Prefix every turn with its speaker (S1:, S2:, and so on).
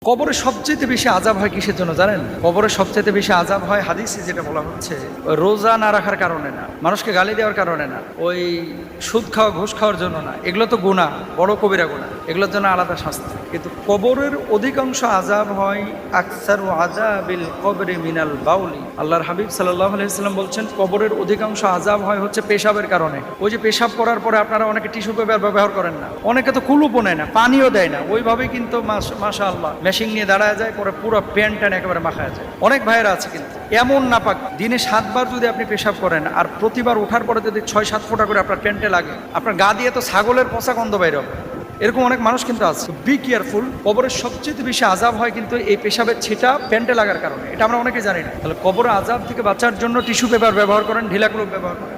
S1: কবরে সবচেয়ে বেশি আযাব হয় কিসের জন্য জানেন? কবরে সবচেয়ে বেশি আযাব হয় হাদিসে যেটা বলা হচ্ছে, রোজা না রাখার কারণে না, মানুষকে গালি দেওয়ার কারণে না, ওই সুদ খাওয়া ঘুষ খাওয়ার জন্য না, এগুলো তো গুনাহ, বড় কবিরা গুনাহ, এগুলোর জন্য আলাদা শাস্তি। কিন্তু কবরের অধিকাংশ আযাব হয় আকসারু আযাবিল কবরি মিনাল বাউলি। আল্লাহর হাবিব সাল্লাল্লাহু আলাইহি ওয়াসাল্লাম বলছেন, কবরের অধিকাংশ আযাব হয় হচ্ছে পেশাবের কারণে। ওই যে পেশাব করার পরে আপনারা অনেকে টিস্যু পেপার ব্যবহার করেন না, অনেকে তো কুলুপও নেয় না, পানিও দেয় না, ওইভাবেই কিন্তু মাশাআল্লাহ মেশিন নিয়ে দাঁড়ায় যায়, পরে পুরো প্যান্ট ট্যান একেবারে মাখায় যায়। অনেক ভাইয়েরা আছে কিন্তু এমন নাপাক, দিনে 7 বার যদি আপনি পেশাব করেন আর প্রতিবার ওঠার পরে যদি 6-7 ফোঁটা করে আপনার প্যান্টে লাগে, আপনার গা দিয়ে তো ছাগলের পচা গন্ধ বাইর হবে। এরকম অনেক মানুষ কিন্তু আছে। Be careful. কবরের সবচেয়ে বেশি আযাব হয় কিন্তু এই পেশাবের ছিটা প্যান্টে লাগার কারণে। এটা আমরা অনেকে জানি না। তাহলে কবরের আযাব থেকে বাঁচার জন্য টিস্যু পেপার ব্যবহার করেন, ঢিলা ক্লোথ ব্যবহার করেন।